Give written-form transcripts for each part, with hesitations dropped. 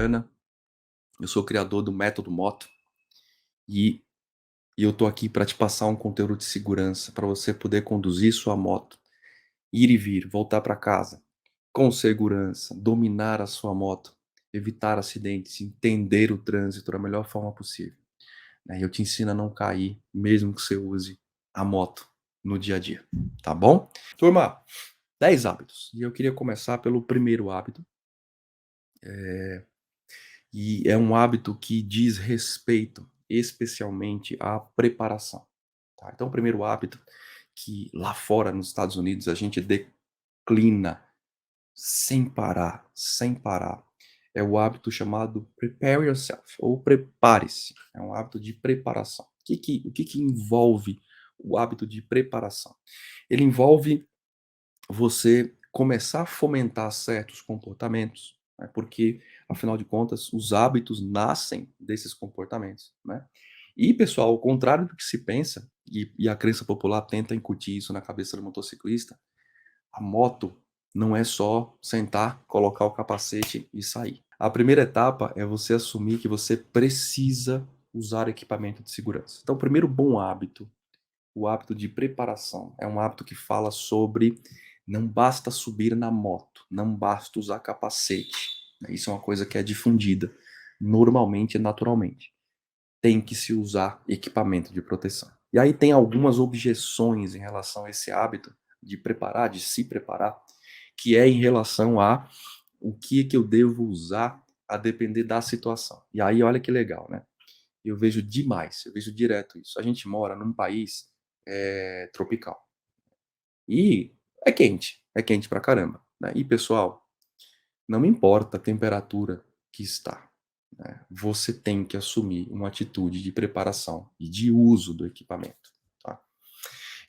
Viana, eu sou criador do Método Moto e eu tô aqui para te passar um conteúdo de segurança para você poder conduzir sua moto, ir e vir, voltar para casa com segurança, dominar a sua moto, evitar acidentes, entender o trânsito da melhor forma possível, né. Eu te ensino a não cair, mesmo que você use a moto no dia a dia, tá bom? Turma, 10 hábitos, e eu queria começar pelo primeiro hábito, e é um hábito que diz respeito especialmente à preparação, tá. Então o primeiro hábito que lá fora nos Estados Unidos a gente declina sem parar, é o hábito chamado prepare yourself ou prepare-se, é um hábito de preparação. O que que envolve o hábito de preparação? Ele envolve você começar a fomentar certos comportamentos, né, porque afinal de contas os hábitos nascem desses comportamentos, né. E pessoal, ao contrário do que se pensa, e a crença popular tenta incutir isso na cabeça do motociclista, a moto não é só sentar, colocar o capacete e sair. A primeira etapa é você assumir que você precisa usar equipamento de segurança. Então o primeiro bom hábito, o hábito de preparação, é um hábito que fala sobre não basta subir na moto, não basta usar capacete, né. Isso é uma coisa que é difundida normalmente e naturalmente. Tem que se usar equipamento de proteção. E aí tem algumas objeções em relação a esse hábito de preparar, de se preparar, que é em relação a o que que eu devo usar a depender da situação. E aí olha que legal, né, eu vejo demais, eu vejo direto isso. A gente mora num país, tropical, e é quente pra caramba, né. E pessoal, não importa a temperatura que está, né, você tem que assumir uma atitude de preparação e de uso do equipamento, tá.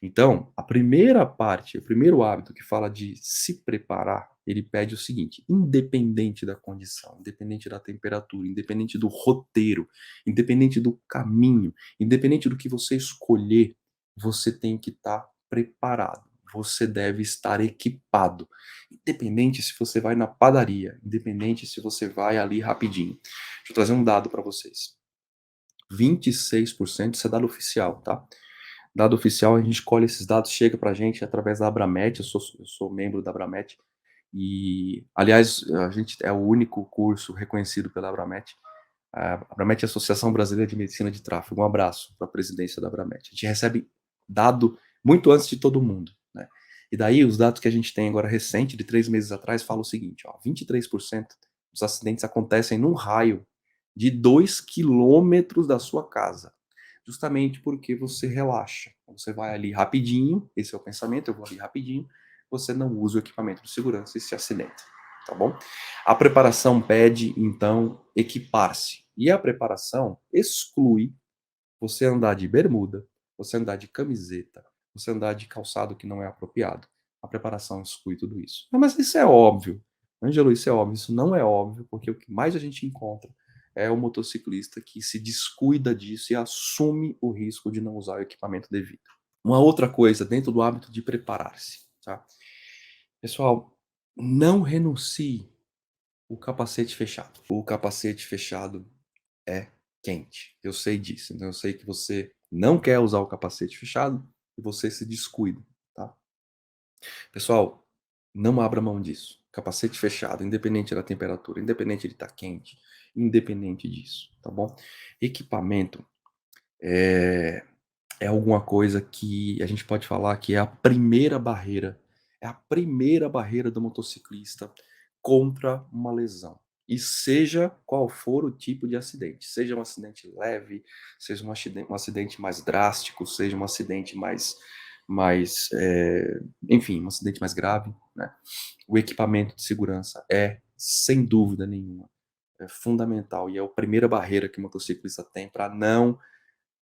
Então, a primeira parte, o primeiro hábito que fala de se preparar, ele pede o seguinte: independente da condição, independente da temperatura, independente do roteiro, independente do caminho, independente do que você escolher, você tem que estar preparado. Você deve estar equipado. Independente se você vai na padaria, independente se você vai ali rapidinho. Deixa eu trazer um dado para vocês. 26%, isso é dado oficial, tá? Dado oficial, a gente colhe esses dados, chega pra gente através da Abramet, eu sou membro da Abramet, e aliás, a gente é o único curso reconhecido pela Abramet. A Abramet é a Associação Brasileira de Medicina de Tráfego. Um abraço para a presidência da Abramet. A gente recebe dado muito antes de todo mundo, né. E daí os dados que a gente tem agora recente, de 3 meses atrás, fala o seguinte, ó: 23% dos acidentes acontecem num raio de 2 quilômetros da sua casa. Justamente porque você relaxa. Você vai ali rapidinho, esse é o pensamento, eu vou ali rapidinho, você não usa o equipamento de segurança e se acidenta, tá bom? A preparação pede, então, equipar-se. E a preparação exclui você andar de bermuda, você andar de camiseta, você andar de calçado que não é apropriado. A preparação exclui tudo isso. "Ah, mas isso é óbvio". Ângelo, isso é óbvio. Isso não é óbvio, porque o que mais a gente encontra é o motociclista que se descuida disso e assume o risco de não usar o equipamento devido. Uma outra coisa dentro do hábito de preparar-se, tá. Pessoal, não renuncie o capacete fechado. O capacete fechado é quente. Eu sei disso. Então eu sei que você não quer usar o capacete fechado e você se descuida, tá. Pessoal, não abra mão disso. Capacete fechado, independente da temperatura, independente de estar quente, independente disso, tá bom. Equipamento é alguma coisa que a gente pode falar que é a primeira barreira do motociclista contra uma lesão. E seja qual for o tipo de acidente, seja um acidente leve, seja um acidente mais drástico, seja um acidente mais, enfim, um acidente mais grave, né. O equipamento de segurança é, sem dúvida nenhuma, é fundamental e é a primeira barreira que o motociclista tem para não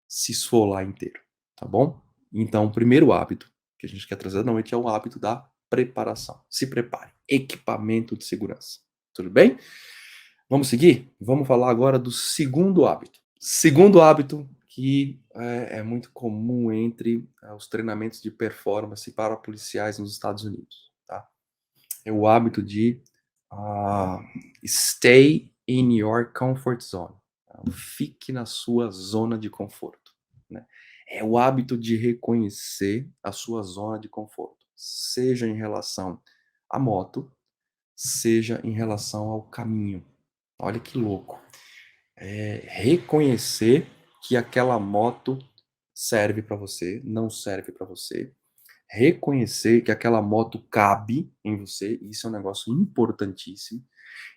se esfolar inteiro, tá bom? Então, o primeiro hábito que a gente quer trazer à noite é o hábito da preparação. Se prepare. Equipamento de segurança. Tudo bem? Vamos seguir? Vamos falar agora do segundo hábito. Segundo hábito que é muito comum entre os treinamentos de performance para policiais nos Estados Unidos, tá? É o hábito de ah, stay in your comfort zone. Fique na sua zona de conforto, né. É o hábito de reconhecer a sua zona de conforto, seja em relação à moto, seja em relação ao caminho. Olha que louco. Reconhecer que aquela moto serve para você, não serve para você. Reconhecer que aquela moto cabe em você, isso é um negócio importantíssimo.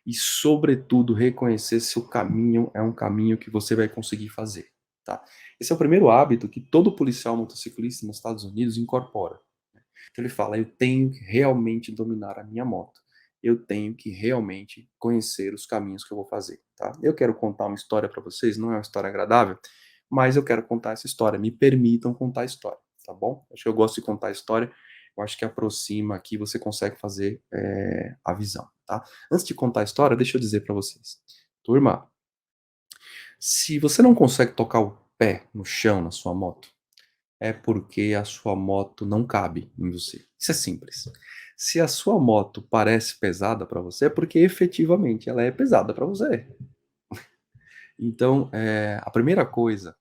E, sobretudo, reconhecer se o caminho é um caminho que você vai conseguir fazer, tá? Esse é o primeiro hábito que todo policial motociclista nos Estados Unidos incorpora. Então ele fala: "Eu tenho que realmente dominar a minha moto. Eu tenho que realmente conhecer os caminhos que eu vou fazer", tá? Eu quero contar uma história para vocês, não é uma história agradável, mas eu quero contar essa história. Me permitam contar a história, tá bom? Acho que eu gosto de contar a história, eu acho que aproxima aqui, você consegue fazer, a visão, tá? Antes de contar a história, deixa eu dizer para vocês. Turma, se você não consegue tocar o pé no chão na sua moto, é porque a sua moto não cabe em você. Isso é simples. Se a sua moto parece pesada para você, é porque efetivamente ela é pesada para você. Então, a primeira coisa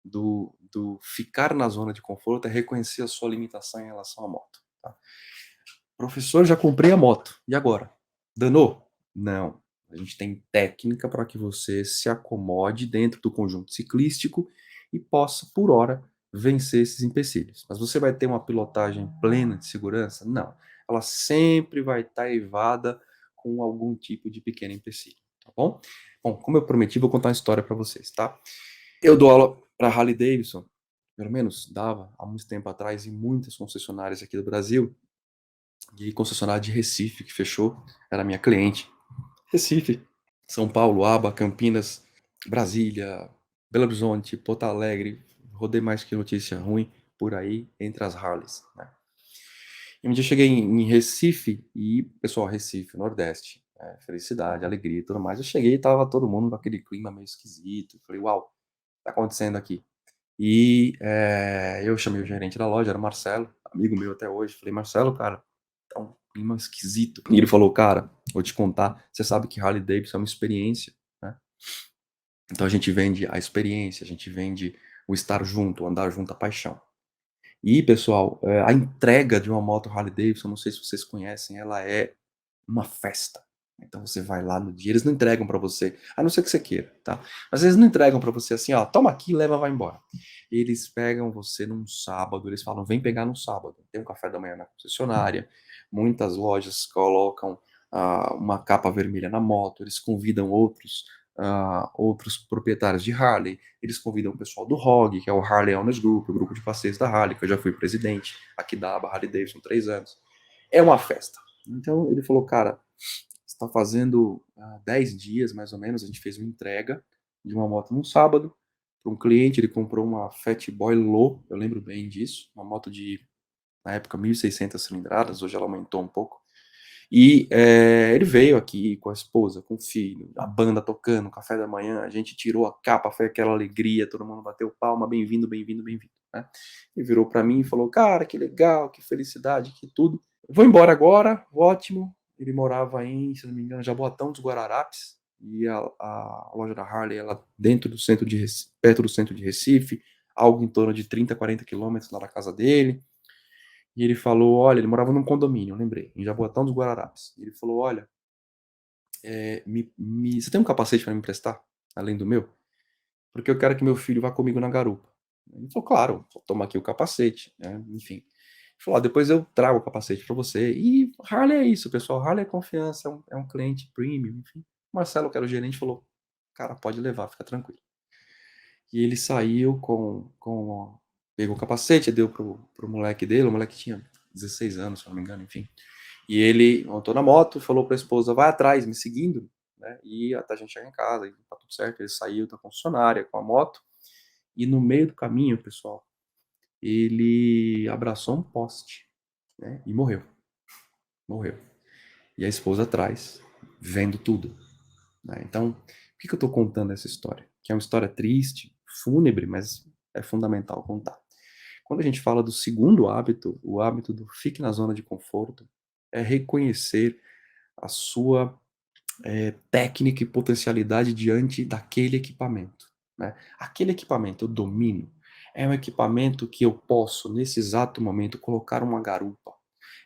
do ficar na zona de conforto é reconhecer a sua limitação em relação à moto, tá. "Professor, já comprei a moto, e agora? Danou?" Não, a gente tem técnica para que você se acomode dentro do conjunto ciclístico e possa, por hora, vencer esses empecilhos. Mas você vai ter uma pilotagem plena de segurança? Não, ela sempre vai estar eivada com algum tipo de pequeno empecilho, tá bom? Bom, como eu prometi, vou contar uma história para vocês, tá? Eu dou aula para Harley Davidson, pelo menos dava há muito tempo atrás, em muitas concessionárias aqui do Brasil, e concessionária de Recife que fechou, era minha cliente. Recife, São Paulo, Aba, Campinas, Brasília, Belo Horizonte, Porto Alegre, rodei mais que notícia ruim por aí entre as Harleys, né. E um dia eu cheguei em Recife e, pessoal, Recife, Nordeste, felicidade, alegria e tudo mais. Eu cheguei e estava todo mundo naquele clima meio esquisito, eu falei: "Uau, o que tá acontecendo aqui?". E, eu chamei o gerente da loja, era o Marcelo, amigo meu até hoje, falei: "Marcelo, cara, tá um clima esquisito". E ele falou: "Cara, vou te contar, você sabe que Harley Davidson é uma experiência, né, então a gente vende a experiência, a gente vende o estar junto, o andar junto, a paixão". E pessoal, a entrega de uma moto Harley Davidson, não sei se vocês conhecem, ela é uma festa. Então você vai lá no dia, eles não entregam pra você, a não ser que você queira, tá. Mas eles não entregam pra você assim: "Ó, toma aqui, leva, vai embora". Eles pegam você num sábado, eles falam: "Vem pegar no sábado". Tem um café da manhã na concessionária, muitas lojas colocam, uma capa vermelha na moto, eles convidam outros proprietários de Harley, eles convidam o pessoal do ROG, que é o Harley Owners Group, o grupo de passeios da Harley, que eu já fui presidente aqui da aba Harley Davidson 3 anos. É uma festa. Então ele falou: "Cara, está fazendo 10 dias mais ou menos, a gente fez uma entrega de uma moto num sábado para um cliente, ele comprou uma Fat Boy Low, eu lembro bem disso, uma moto de, na época, 1.600 cilindradas, hoje ela aumentou um pouco. E ele veio aqui com a esposa, com o filho, a banda tocando, café da manhã, a gente tirou a capa, foi aquela alegria, todo mundo bateu palma, bem-vindo, bem-vindo, bem-vindo, né. E virou para mim e falou: "Cara, que legal, que felicidade, que tudo. Vou embora agora, ótimo". Ele morava em, se não me engano, Jaboatão dos Guararapes, e a loja da Harley, ela dentro do centro de Reci perto do centro de Recife, algo em torno de 30, 40 quilômetros lá da casa dele. E ele falou: "Olha", ele morava num condomínio, eu lembrei, em Jaboatão dos Guararapes. Ele falou: "Olha, você tem um capacete para me emprestar, além do meu? Porque eu quero que meu filho vá comigo na garupa". Ele falou: "Claro, toma aqui o capacete", né, enfim. Ele falou: "Ó, depois eu trago o capacete para você". E Harley é isso, pessoal, Harley é confiança, é um cliente premium, enfim. O Marcelo, que era o gerente, falou: "Cara, pode levar, fica tranquilo". E ele saiu pegou o capacete, deu pro moleque dele, o moleque tinha 16 anos, se eu não me engano, enfim. E ele montou na moto, falou pra esposa: "Vai atrás, me seguindo, né, e até a gente chegar em casa e tá tudo certo". Ele saiu da concessionária com a moto e no meio do caminho, pessoal, ele abraçou um poste, né, e morreu, morreu. E a esposa atrás, vendo tudo, né. Então, por que que eu tô contando essa história? Que é uma história triste, fúnebre, mas é fundamental contar. Quando a gente fala do segundo hábito, o hábito do fique na zona de conforto, é reconhecer a sua técnica e potencialidade diante daquele equipamento, né. Aquele equipamento eu domino? É um equipamento que eu posso, nesse exato momento, colocar uma garupa?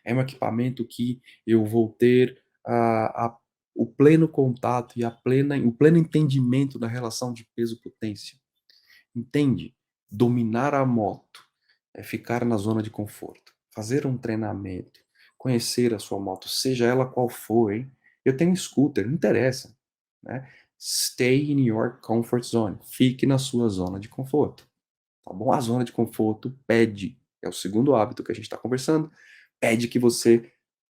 É um equipamento que eu vou ter a o pleno contato e o pleno entendimento da relação de peso-potência? Entende? Dominar a moto é ficar na zona de conforto, fazer um treinamento, conhecer a sua moto, seja ela qual for, hein. Eu tenho scooter, não interessa, né. Stay in your comfort zone, fique na sua zona de conforto, tá bom? A zona de conforto pede, é o segundo hábito que a gente está conversando, pede que você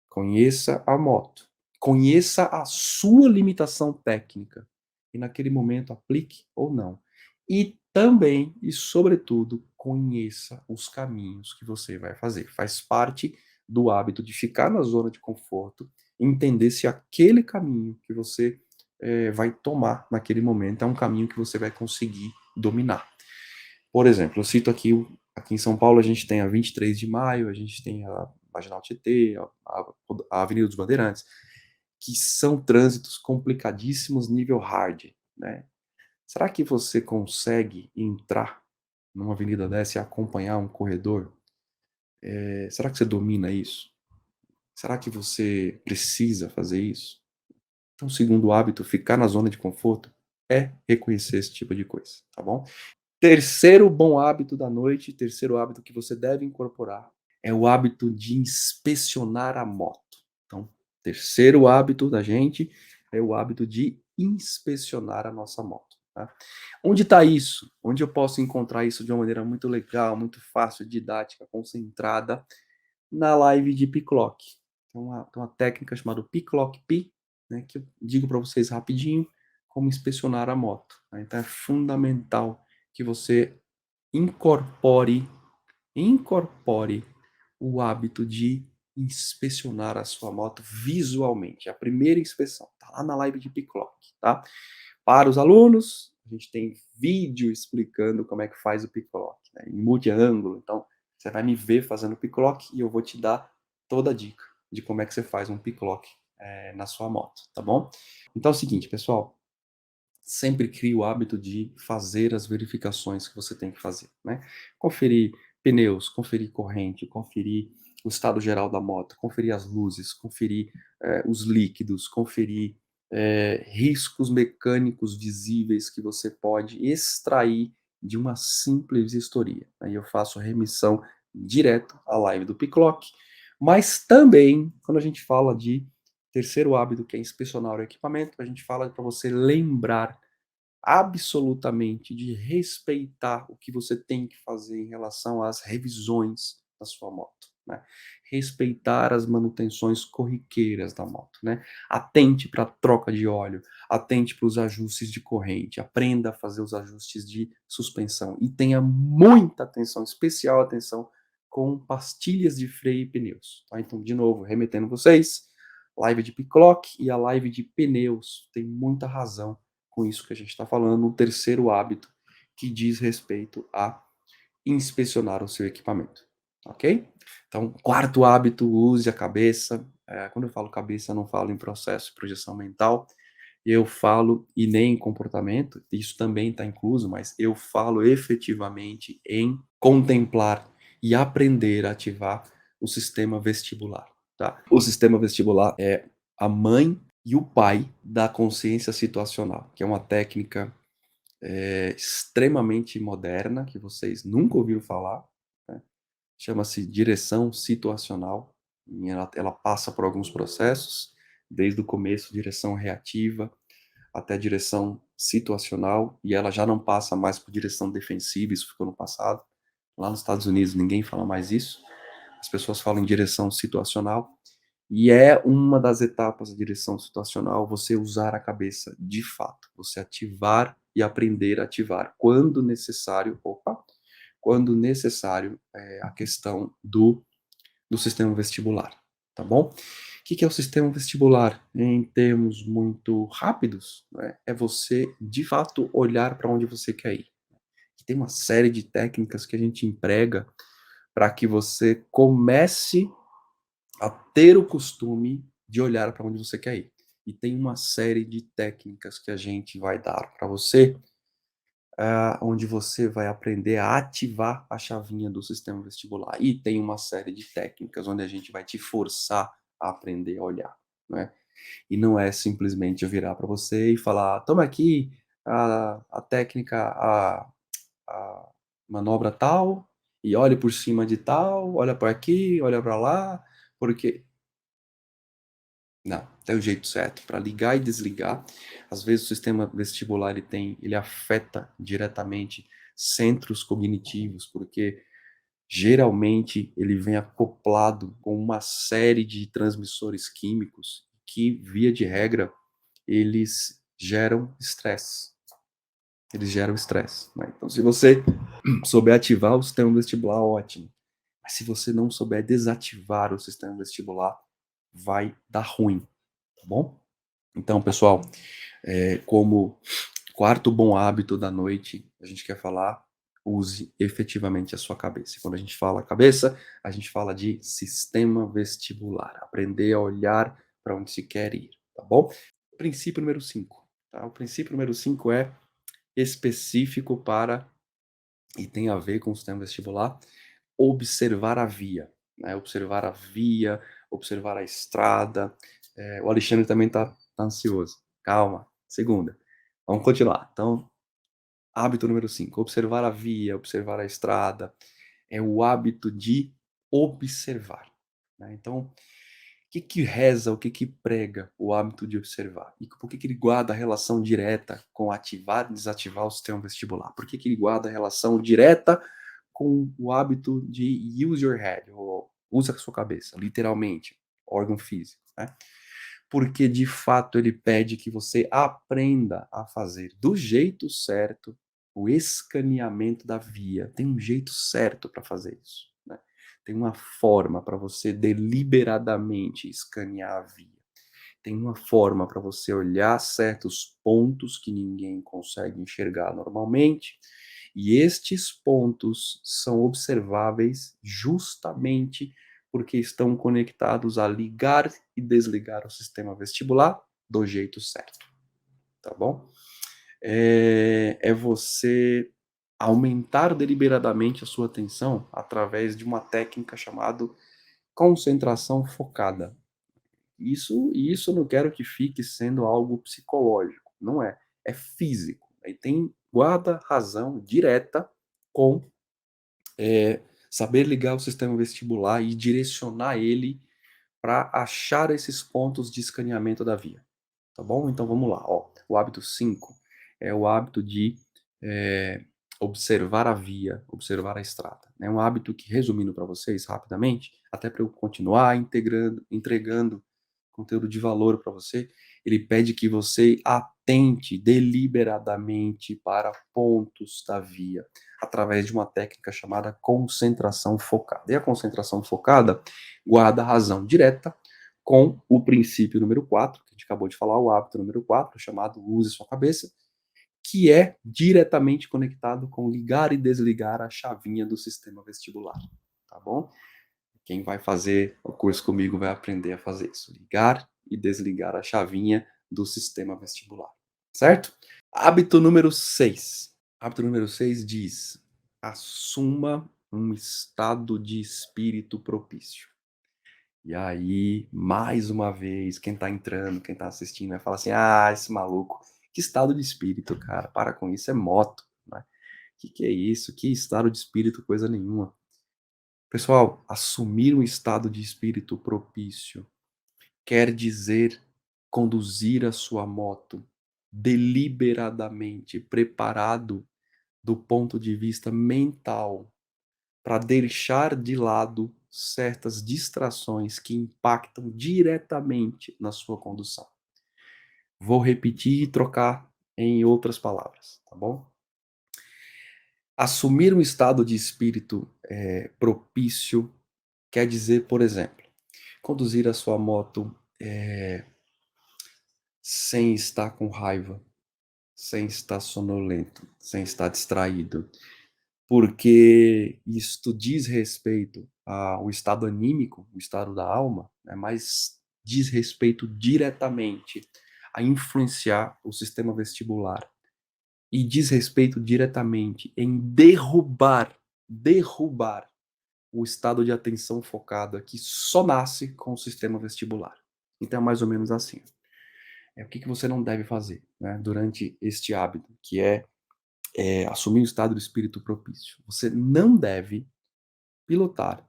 conheça a moto, conheça a sua limitação técnica e naquele momento aplique ou não. E também e sobretudo, conheça os caminhos que você vai fazer. Faz parte do hábito de ficar na zona de conforto, entender se aquele caminho que você, vai tomar naquele momento é um caminho que você vai conseguir dominar. Por exemplo, eu cito aqui em São Paulo a gente tem a 23 de Maio, a gente tem a Marginal Tietê, a Avenida dos Bandeirantes, que são trânsitos complicadíssimos nível hard, né. Será que você consegue entrar numa avenida dessa e acompanhar um corredor? Será que você domina isso? Será que você precisa fazer isso? Então, o segundo hábito, ficar na zona de conforto, é reconhecer esse tipo de coisa, tá bom? Terceiro bom hábito da noite, terceiro hábito que você deve incorporar, é o hábito de inspecionar a moto. Então, terceiro hábito da gente é o hábito de inspecionar a nossa moto, tá. Onde está isso? Onde eu posso encontrar isso de uma maneira muito legal, muito fácil, didática, concentrada? Na live de P-Clock. Tem uma técnica chamada P-Clock P, né, que eu digo para vocês rapidinho como inspecionar a moto, tá. Então é fundamental que você incorpore incorpore o hábito de inspecionar a sua moto visualmente. A primeira inspeção, tá lá na live de P-Clock, tá. Para os alunos, a gente tem vídeo explicando como é que faz o pick-lock, né, em multi-ângulo, então você vai me ver fazendo pick-lock e eu vou te dar toda a dica de como é que você faz um pick-lock, na sua moto, tá bom? Então é o seguinte, pessoal, sempre crie o hábito de fazer as verificações que você tem que fazer, né. Conferir pneus, conferir corrente, conferir o estado geral da moto, conferir as luzes, conferir, os líquidos, conferir, riscos mecânicos visíveis que você pode extrair de uma simples vistoria. Aí eu faço remissão direto à live do P-Clock, mas também quando a gente fala de terceiro hábito, que é inspecionar o equipamento, a gente fala para você lembrar absolutamente de respeitar o que você tem que fazer em relação às revisões da sua moto, né. Respeitar as manutenções corriqueiras da moto, né. Atente para a troca de óleo, atente para os ajustes de corrente, aprenda a fazer os ajustes de suspensão e tenha muita atenção, especial atenção com pastilhas de freio e pneus, tá. Então, de novo, remetendo vocês, live de P-Clock e a live de pneus, tem muita razão com isso que a gente está falando, o terceiro hábito que diz respeito a inspecionar o seu equipamento, ok? Então, quarto hábito, use a cabeça. Quando eu falo cabeça, eu não falo em processo de projeção mental, eu falo, e nem em comportamento, isso também está incluso, mas eu falo efetivamente em contemplar e aprender a ativar o sistema vestibular, tá? O sistema vestibular é a mãe e o pai da consciência situacional, que é uma técnica, extremamente moderna, que vocês nunca ouviram falar, né, chama-se direção situacional, e ela passa por alguns processos, desde o começo, direção reativa, até direção situacional, e ela já não passa mais por direção defensiva, isso ficou no passado. Lá nos Estados Unidos ninguém fala mais isso, as pessoas falam em direção situacional, e é uma das etapas da direção situacional você usar a cabeça de fato, você ativar e aprender a ativar quando necessário, quando necessário, a questão do sistema vestibular, tá bom? O que é o sistema vestibular? Em termos muito rápidos, né, é você de fato olhar para onde você quer ir. E tem uma série de técnicas que a gente emprega para que você comece a ter o costume de olhar para onde você quer ir. e tem uma série de técnicas que a gente vai dar para você, onde você vai aprender a ativar a chavinha do sistema vestibular. E tem uma série de técnicas onde a gente vai te forçar a aprender a olhar, né. E não é simplesmente eu virar para você e falar: "Toma aqui a técnica, a manobra tal, e olhe por cima de tal, olha para aqui, olha para lá", porque não, tem um jeito certo para ligar e desligar. Às vezes o sistema vestibular ele afeta diretamente centros cognitivos, porque geralmente ele vem acoplado com uma série de transmissores químicos que, via de regra, eles geram estresse. Eles geram estresse, né. Então se você souber ativar o sistema vestibular, ótimo. Mas se você não souber desativar o sistema vestibular, vai dar ruim, tá bom? Então, pessoal, como quarto bom hábito da noite, a gente quer falar, use efetivamente a sua cabeça. E quando a gente fala cabeça, a gente fala de sistema vestibular, aprender a olhar para onde se quer ir, tá bom? Princípio número 5, tá? O princípio número 5 é específico para e tem a ver com o sistema vestibular, observar a via, né, observar a via, observar a estrada. O Alexandre também tá ansioso. Calma, segunda. Vamos continuar. Então, hábito número 5, observar a via, observar a estrada, é o hábito de observar, né. Então, que reza, o que prega o hábito de observar? E por que ele guarda relação direta com ativar e desativar o sistema vestibular? Por que ele guarda relação direta com o hábito de use your head, ou usa a sua cabeça, literalmente, órgão físico, né? Porque de fato ele pede que você aprenda a fazer do jeito certo o escaneamento da via. Tem um jeito certo para fazer isso, né? Tem uma forma para você deliberadamente escanear a via. Tem uma forma para você olhar certos pontos que ninguém consegue enxergar normalmente, e estes pontos são observáveis justamente porque estão conectados a ligar e desligar o sistema vestibular do jeito certo, tá bom? É você aumentar deliberadamente a sua atenção através de uma técnica chamada concentração focada. Isso eu não quero que fique sendo algo psicológico, não é, é físico. Aí tem guarda razão direta com, saber ligar o sistema vestibular e direcionar ele para achar esses pontos de escaneamento da via, tá bom? Então vamos lá, ó, o hábito 5 é o hábito de, eh, observar a via, observar a estrada. É um hábito que, resumindo para vocês rapidamente, até para eu continuar entregando conteúdo de valor para você, ele pede que você atente deliberadamente para pontos da via, através de uma técnica chamada concentração focada. E a concentração focada guarda razão direta com o princípio número 4, que a gente acabou de falar, o hábito número 4, chamado use sua cabeça, que é diretamente conectado com ligar e desligar a chavinha do sistema vestibular, tá bom? Quem vai fazer o curso comigo vai aprender a fazer isso, ligar e desligar a chavinha do sistema vestibular, certo? Hábito número 6. Hábito número 6 diz: assuma um estado de espírito propício. E aí, mais uma vez, quem tá entrando, quem tá assistindo, vai falar assim: "Ah, esse maluco, que estado de espírito, cara, para com isso, é moto, né? Que é isso? Que estado de espírito, coisa nenhuma". Pessoal, assumir um estado de espírito propício quer dizer conduzir a sua moto deliberadamente, preparado do ponto de vista mental, para deixar de lado certas distrações que impactam diretamente na sua condução. Vou repetir e trocar em outras palavras, tá bom? Assumir um estado de espírito propício quer dizer, por exemplo, conduzir a sua moto sem estar com raiva, sem estar sonolento, sem estar distraído, porque isto diz respeito ao estado anímico, o estado da alma, né, mas diz respeito diretamente a influenciar o sistema vestibular e diz respeito diretamente em derrubar o estado de atenção focada que só nasce com o sistema vestibular. Então é mais ou menos assim. O que que você não deve fazer, né, durante este hábito, que é assumir o estado do espírito propício. Você não deve pilotar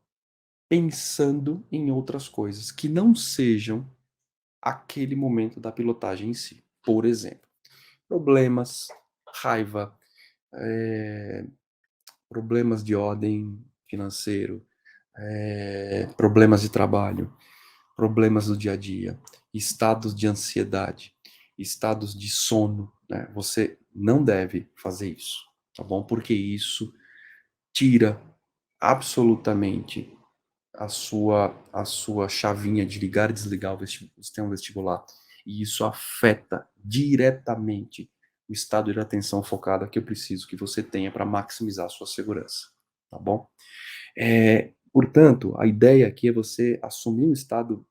pensando em outras coisas que não sejam aquele momento da pilotagem em si. Por exemplo, problemas, raiva, eh, problemas de ordem financeiro, problemas de trabalho, problemas do dia a dia, estados de ansiedade, estados de sono, né? Você não deve fazer isso, tá bom? Porque isso tira absolutamente a sua chavinha de ligar e desligar o sistema vestibular. E isso afeta diretamente o estado de atenção focada que eu preciso que você tenha para maximizar a sua segurança, tá bom? Portanto, a ideia aqui é você assumir um estado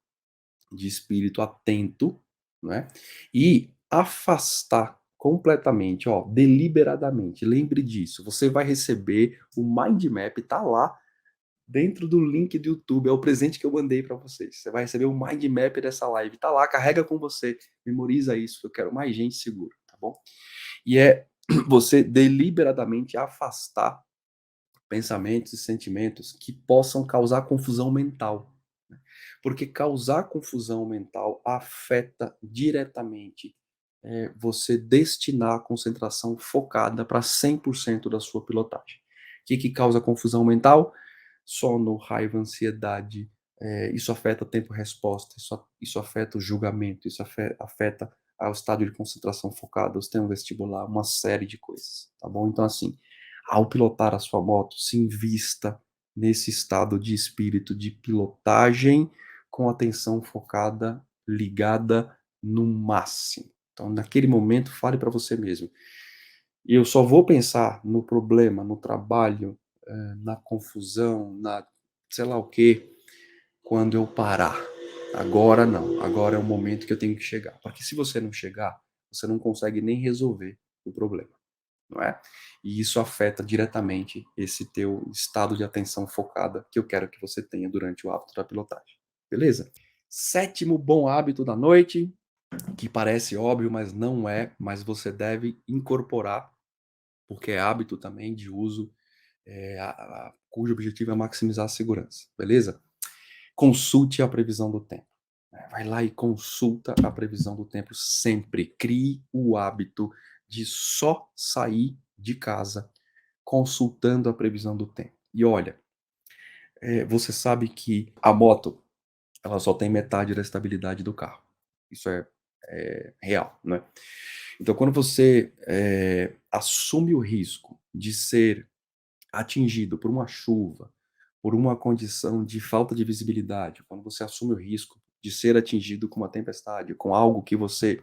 de espírito atento, né? E afastar completamente, ó, deliberadamente. Lembre disso. Você vai receber o mind map, tá lá dentro do link do YouTube, é o presente que eu mandei para vocês. Você vai receber o mind map dessa live, tá lá, carrega com você, memoriza isso, eu quero mais gente segura, tá bom? E é você deliberadamente afastar pensamentos e sentimentos que possam causar confusão mental, né? Porque causar confusão mental afeta diretamente, você destinar a concentração focada para 100% da sua pilotagem. O que que causa confusão mental? Sono, raiva, ansiedade, isso afeta o tempo-resposta, isso afeta o julgamento, isso afeta o estado de concentração focada, o sistema vestibular, uma série de coisas, tá bom? Então, assim, ao pilotar a sua moto, se invista nesse estado de espírito de pilotagem com atenção focada, ligada no máximo. Então, naquele momento, fale para você mesmo: eu só vou pensar no problema, no trabalho, na confusão, na sei lá o quê, quando eu parar. Agora não, agora é o momento que eu tenho que chegar. Porque se você não chegar, você não consegue nem resolver o problema, não é? E isso afeta diretamente esse teu estado de atenção focada que eu quero que você tenha durante o hábito da pilotagem. Beleza? Sétimo bom hábito da noite, que parece óbvio, mas não é, mas você deve incorporar, porque é hábito também de uso, cujo objetivo é maximizar a segurança, beleza? Consulte a previsão do tempo, né? Vai lá e consulta a previsão do tempo sempre. Crie o hábito de só sair de casa consultando a previsão do tempo. E olha, você sabe que a moto ela só tem metade da estabilidade do carro. Isso é real, né? Então, quando você assume o risco de ser atingido por uma chuva, por uma condição de falta de visibilidade, quando você assume o risco de ser atingido com uma tempestade, com algo que você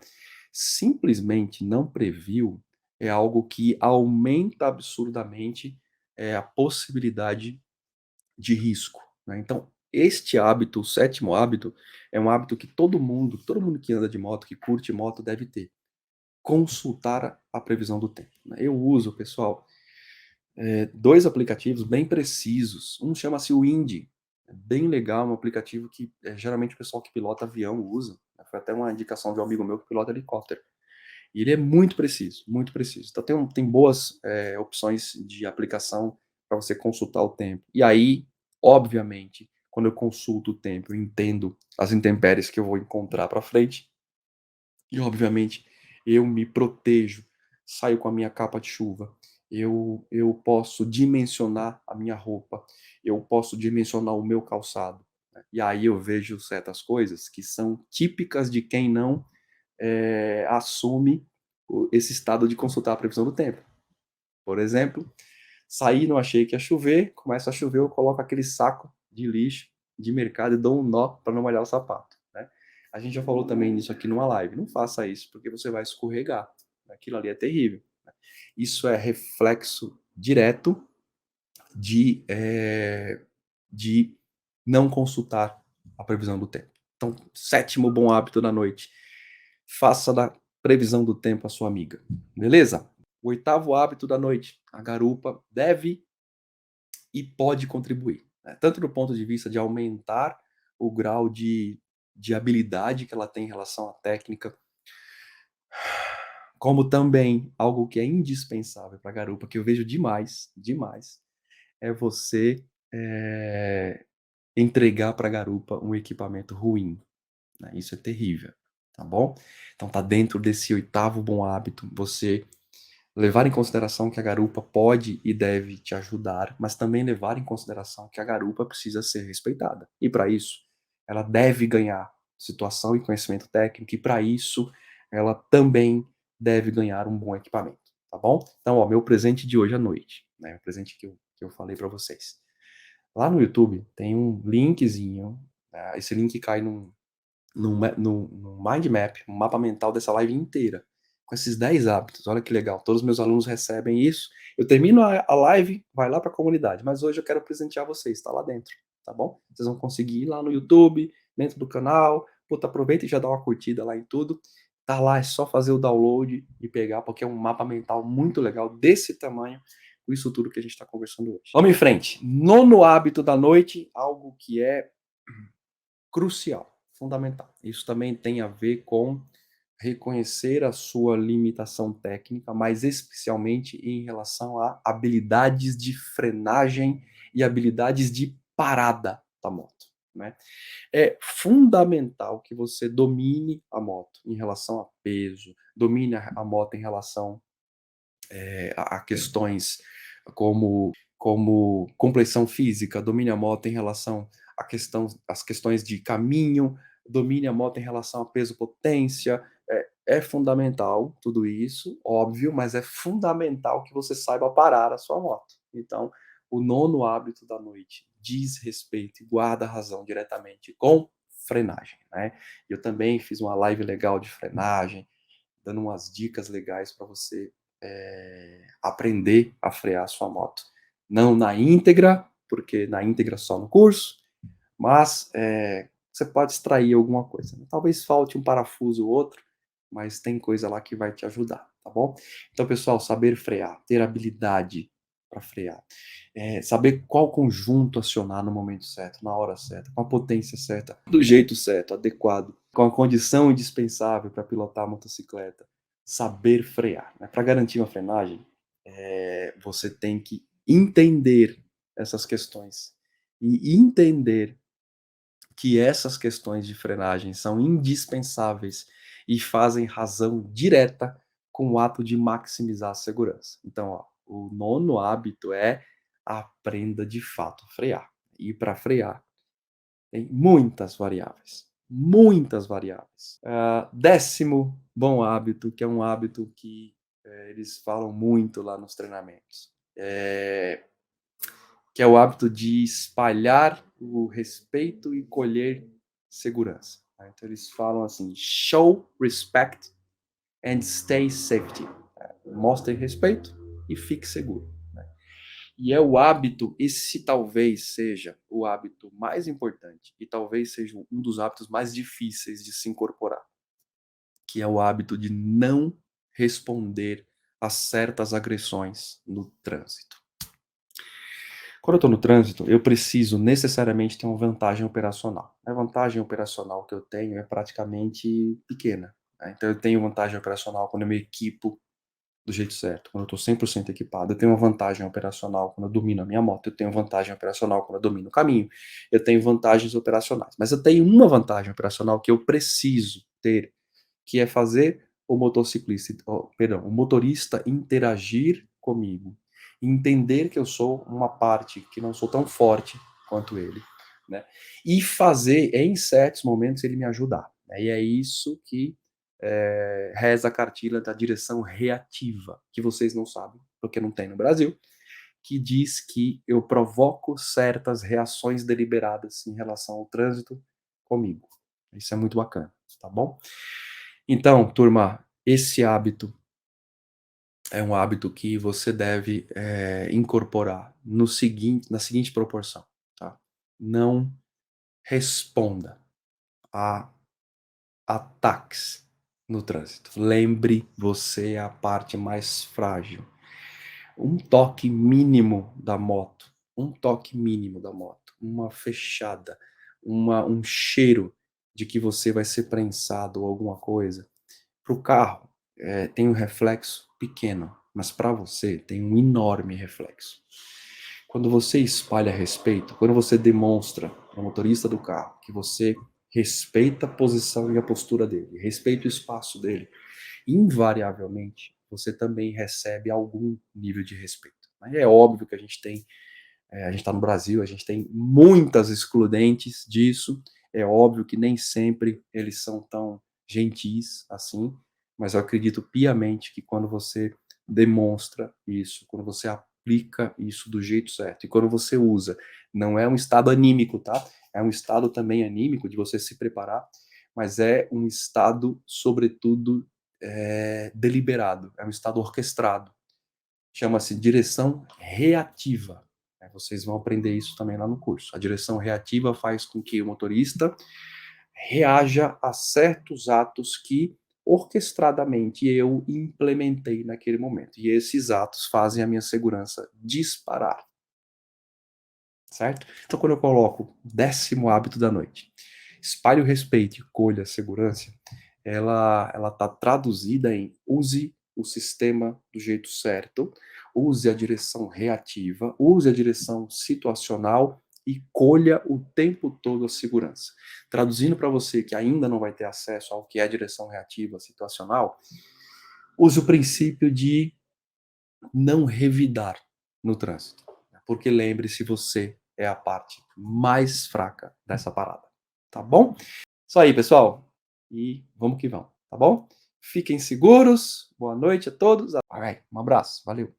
simplesmente não previu, é algo que aumenta absurdamente a possibilidade de risco, né? Então, este hábito, o sétimo hábito, é um hábito que todo mundo que anda de moto, que curte moto, deve ter. Consultar a previsão do tempo, né? Eu uso, pessoal, dois aplicativos bem precisos. Um chama-se Windy, é bem legal, um aplicativo que geralmente o pessoal que pilota avião usa, né? Foi até uma indicação de um amigo meu que pilota helicóptero. E ele é muito preciso, muito preciso. Então tem boas opções de aplicação para você consultar o tempo. E aí, obviamente, quando eu consulto o tempo, eu entendo as intempéries que eu vou encontrar para frente. E, obviamente, eu me protejo, saio com a minha capa de chuva, eu posso dimensionar a minha roupa, eu posso dimensionar o meu calçado, né? E aí eu vejo certas coisas que são típicas de quem não assume esse estado de consultar a previsão do tempo. Por exemplo, saí, não achei que ia chover, começa a chover, eu coloco aquele saco de lixo de mercado e dou um nó para não molhar o sapato, né? A gente já falou também nisso aqui numa live. Não faça isso, porque você vai escorregar. Aquilo ali é terrível, né? Isso é reflexo direto de não consultar a previsão do tempo. Então, sétimo bom hábito da noite, faça da previsão do tempo a sua amiga, beleza? O oitavo hábito da noite, a garupa deve e pode contribuir, né, tanto do ponto de vista de aumentar o grau de habilidade que ela tem em relação à técnica, como também algo que é indispensável para a garupa, que eu vejo demais, demais, é você, entregar para a garupa um equipamento ruim, né, isso é terrível, tá bom? Então tá dentro desse oitavo bom hábito, você levar em consideração que a garupa pode e deve te ajudar, mas também levar em consideração que a garupa precisa ser respeitada. E para isso, ela deve ganhar situação e conhecimento técnico, e para isso, ela também deve ganhar um bom equipamento, tá bom? Então, ó, meu presente de hoje à noite, né, o presente que eu falei para vocês. Lá no YouTube tem um linkzinho, esse link cai num mind map, um mapa mental dessa live inteira, com esses 10 hábitos. Olha que legal, todos os meus alunos recebem isso. Eu termino a live, vai lá para a comunidade, mas hoje eu quero presentear vocês, está lá dentro, tá bom? Vocês vão conseguir ir lá no YouTube, dentro do canal, puta, aproveita e já dá uma curtida lá em tudo. Tá lá, é só fazer o download e pegar, porque é um mapa mental muito legal, desse tamanho, com isso tudo que a gente está conversando hoje. Vamos em frente. Nono hábito da noite, algo que é crucial, fundamental. Isso também tem a ver com reconhecer a sua limitação técnica, mas especialmente em relação a habilidades de frenagem e habilidades de parada da moto, né. É fundamental que você domine a moto em relação a peso, domine a moto em relação, a questões como complexão física, domine a moto em relação à questão às questões de caminho, domine a moto em relação a peso, potência. É fundamental tudo isso, óbvio, mas é fundamental que você saiba parar a sua moto. Então, o nono hábito da noite diz respeito e guarda a razão diretamente com frenagem, né. Eu também fiz uma live legal de frenagem, dando umas dicas legais para você, aprender a frear a sua moto. Não na íntegra, porque na íntegra só no curso, mas, você pode extrair alguma coisa, né. Talvez falte um parafuso ou outro, mas tem coisa lá que vai te ajudar, tá bom? Então, pessoal, saber frear, ter habilidade para frear, saber qual conjunto acionar no momento certo, na hora certa, com a potência certa, do jeito certo, adequado, com a condição indispensável para pilotar a motocicleta, saber frear, né. Pra garantir uma frenagem, você tem que entender essas questões, e entender que essas questões de frenagem são indispensáveis e fazem razão direta com o ato de maximizar a segurança. Então, ó, o nono hábito é aprenda de fato a frear. E para frear tem muitas variáveis, muitas variáveis. Décimo bom hábito, que é um hábito que eles falam muito lá nos treinamentos, que é o hábito de espalhar o respeito e colher segurança, né. Então eles falam assim: "Show respect and stay safety", mostre respeito e fique seguro, né. E é o hábito, esse talvez seja o hábito mais importante e talvez seja um dos hábitos mais difíceis de se incorporar, que é o hábito de não responder a certas agressões no trânsito. Quando eu estou no trânsito, eu preciso necessariamente ter uma vantagem operacional. A vantagem operacional que eu tenho é praticamente pequena, né. Então eu tenho vantagem operacional quando eu me equipo do jeito certo, quando eu estou 100% equipado. Eu tenho uma vantagem operacional quando eu domino a minha moto, eu tenho vantagem operacional quando eu domino o caminho, eu tenho vantagens operacionais. Mas eu tenho uma vantagem operacional que eu preciso ter, que é fazer o motociclista, o motorista interagir comigo, entender que eu sou uma parte que não sou tão forte quanto ele, né, e fazer em certos momentos ele me ajudar, né, e é isso que, reza a cartilha da direção reativa, que vocês não sabem, porque não tem no Brasil, que diz que eu provoco certas reações deliberadas em relação ao trânsito comigo. Isso é muito bacana, tá bom? Então, turma, esse hábito é um hábito que você deve, incorporar na seguinte proporção, tá. Não responda a ataques no trânsito. Lembre, você é a parte mais frágil. Um toque mínimo da moto, um toque mínimo da moto, uma fechada, um cheiro de que você vai ser prensado ou alguma coisa, para o carro, tem um reflexo pequeno, mas para você tem um enorme reflexo. Quando você espalha respeito, quando você demonstra para o motorista do carro que você respeita a posição e a postura dele, respeita o espaço dele, invariavelmente você também recebe algum nível de respeito. Mas é óbvio que a gente está no Brasil, a gente tem muitas excludentes disso, é óbvio que nem sempre eles são tão gentis assim, mas eu acredito piamente que quando você demonstra isso, quando você aplica isso do jeito certo, e quando você usa, não é um estado anímico, tá? É um estado também anímico de você se preparar, mas é um estado, sobretudo, deliberado, é um estado orquestrado. Chama-se direção reativa. Vocês vão aprender isso também lá no curso. A direção reativa faz com que o motorista reaja a certos atos que orquestradamente eu implementei naquele momento. E esses atos fazem a minha segurança disparar, certo? Então, quando eu coloco 10º hábito da noite, espalhe o respeito e colha a segurança, ela está traduzida em use o sistema do jeito certo, use a direção reativa, use a direção situacional e colha o tempo todo a segurança. Traduzindo para você que ainda não vai ter acesso ao que é a direção reativa situacional, use o princípio de não revidar no trânsito. Porque lembre-se, você é a parte mais fraca dessa parada. Tá bom? Isso aí, pessoal. E vamos que vamos, tá bom? Fiquem seguros. Boa noite a todos. Alright, um abraço. Valeu.